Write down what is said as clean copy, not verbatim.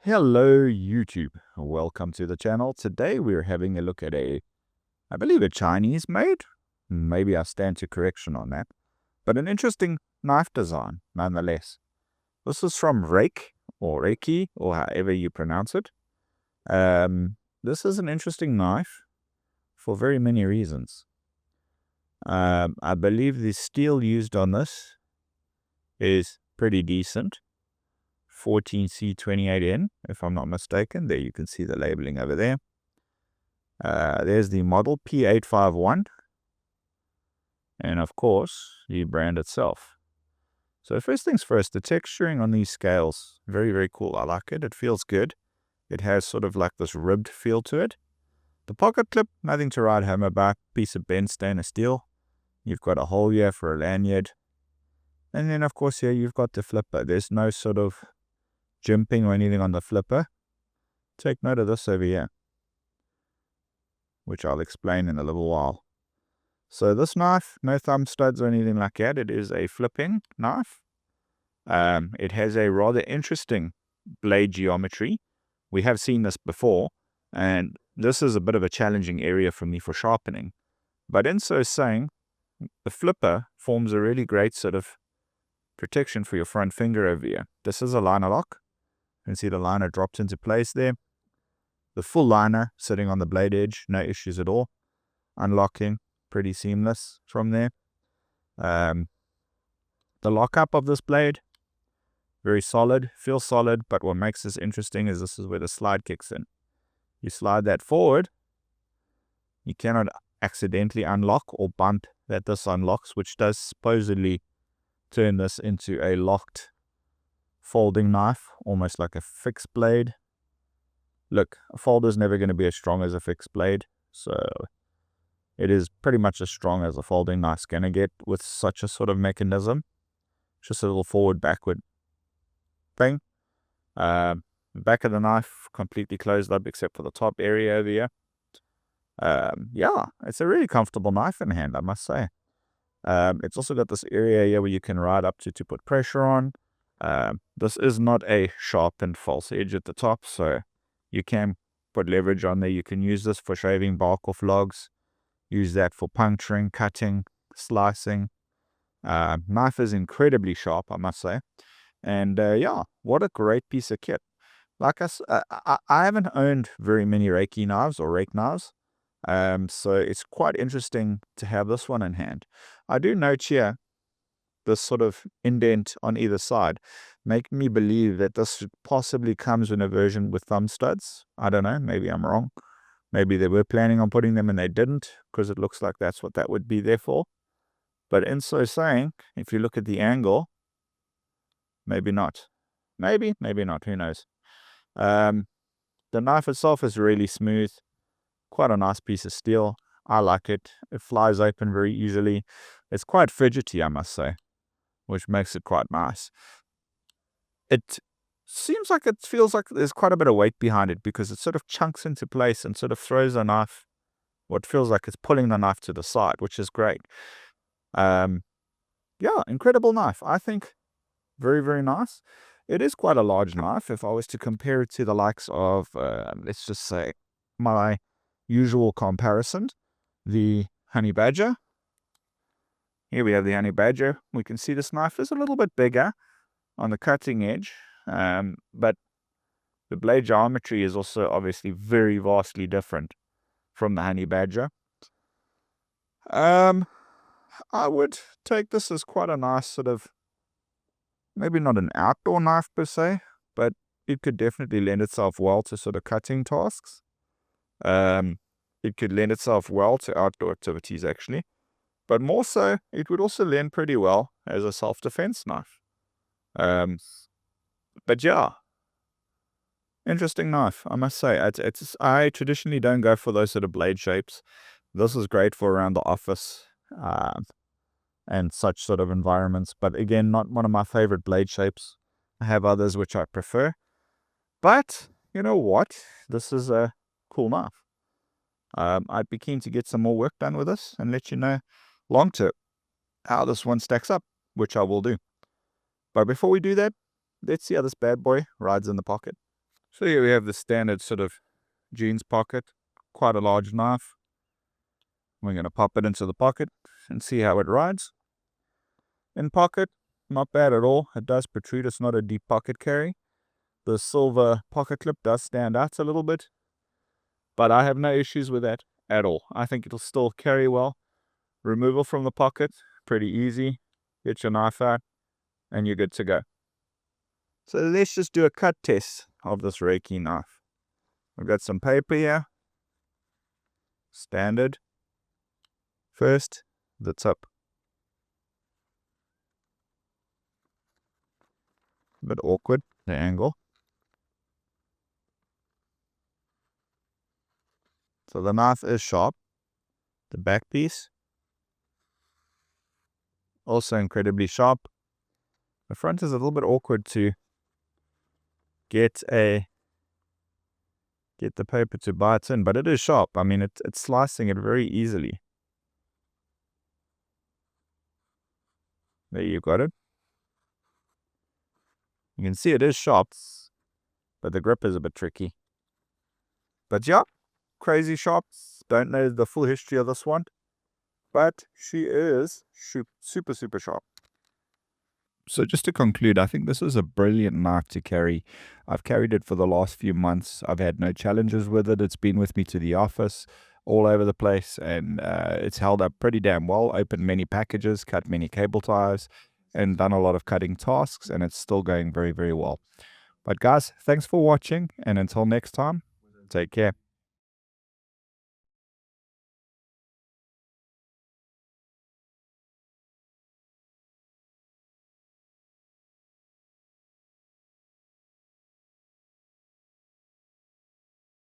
Hello YouTube, welcome to the channel. Today we're having a look at I believe a Chinese made, maybe I stand to correction on that, but an interesting knife design nonetheless. This is from Ruike or Reiki or however you pronounce it. This is an interesting knife for very many reasons. I believe the steel used on this is pretty decent. 14C28N, if I'm not mistaken. There you can see the labeling over there. There's the model P851, and of course the brand itself. So first things first, the texturing on these scales, very, very cool. I like it. It feels good. It has sort of like this ribbed feel to it. The pocket clip, nothing to write home about. Piece of bent stainless steel. You've got a hole here for a lanyard. And then of course here you've got the flipper. There's no sort of jimping or anything on the flipper. Take note of this over here, which I'll explain in a little while. So this knife, no thumb studs or anything like that. It is a flipping knife. It has a rather interesting blade geometry. We have seen this before, and this is a bit of a challenging area for me for sharpening. But in so saying, the flipper forms a really great sort of protection for your front finger over here. This is a liner lock. You can see the liner dropped into place there. The full liner sitting on the blade edge, no issues at all. Unlocking, pretty seamless from there. The lockup of this blade, very solid, feels solid, but what makes this interesting is this is where the slide kicks in. You slide that forward, you cannot accidentally unlock or bump that this unlocks, which does supposedly turn this into a locked folding knife, almost like a fixed blade. Look, a folder is never going to be as strong as a fixed blade, so it is pretty much as strong as a folding knife's going to get with such a sort of mechanism. Just a little forward-backward thing. Back of the knife completely closed up except for the top area over here. Yeah, it's a really comfortable knife in hand, I must say. It's also got this area here where you can ride up to put pressure on. This is not a sharpened false edge at the top, so you can put leverage on there. You can use this for shaving bark off logs. Use that for puncturing, cutting, slicing. Knife is incredibly sharp, I must say. And yeah, what a great piece of kit. Like I haven't owned very many Reiki knives or rake knives. So it's quite interesting to have this one in hand. I do note here this sort of indent on either side, make me believe that this possibly comes in a version with thumb studs. I don't know, maybe I'm wrong. Maybe they were planning on putting them and they didn't, because it looks like that's what that would be there for. But in so saying, if you look at the angle, maybe not. Maybe not, who knows. The knife itself is really smooth, quite a nice piece of steel. I like it. It flies open very easily. It's quite fidgety, I must say, which makes it quite nice. It seems like it feels like there's quite a bit of weight behind it because it sort of chunks into place and sort of throws the knife, what feels like it's pulling the knife to the side, which is great. Yeah, incredible knife. I think very, very nice. It is quite a large knife. If I was to compare it to the likes of, let's just say, my usual comparison, the Honey Badger. Here we have the Honey Badger. We can see this knife is a little bit bigger on the cutting edge, but the blade geometry is also obviously very vastly different from the Honey Badger. I would take this as quite a nice sort of, maybe not an outdoor knife per se, but it could definitely lend itself well to sort of cutting tasks. It could lend itself well to outdoor activities actually, but more so, it would also lend pretty well as a self-defense knife. But yeah, interesting knife, I must say. I traditionally don't go for those sort of blade shapes. This is great for around the office and such sort of environments. But again, not one of my favorite blade shapes. I have others which I prefer. But you know what? This is a cool knife. I'd be keen to get some more work done with this and let you know long term how this one stacks up, which I will do. But before we do that, let's see how this bad boy rides in the pocket. So here we have the standard sort of jeans pocket, quite a large knife. We're going to pop it into the pocket and see how it rides. In pocket, not bad at all. It does protrude. It's not a deep pocket carry. The silver pocket clip does stand out a little bit, but I have no issues with that at all. I think it'll still carry well. Removal from the pocket, pretty easy. Get your knife out and you're good to go. So let's just do a cut test of this Ruike knife. I've got some paper here. Standard. First, the tip. A bit awkward, the angle. So the knife is sharp. The back piece, also incredibly sharp. The front is a little bit awkward to get the paper to bite in, but it is sharp. I mean, it's slicing it very easily. There you got it. You can see it is sharp, but the grip is a bit tricky. But yeah, crazy sharp. Don't know the full history of this one, but she is super, super sharp. So just to conclude, I think this is a brilliant knife to carry. I've carried it for the last few months. I've had no challenges with it. It's been with me to the office, all over the place, and it's held up pretty damn well. Opened many packages, cut many cable ties, and done a lot of cutting tasks, and it's still going very, very well. But guys, thanks for watching, and until next time, take care.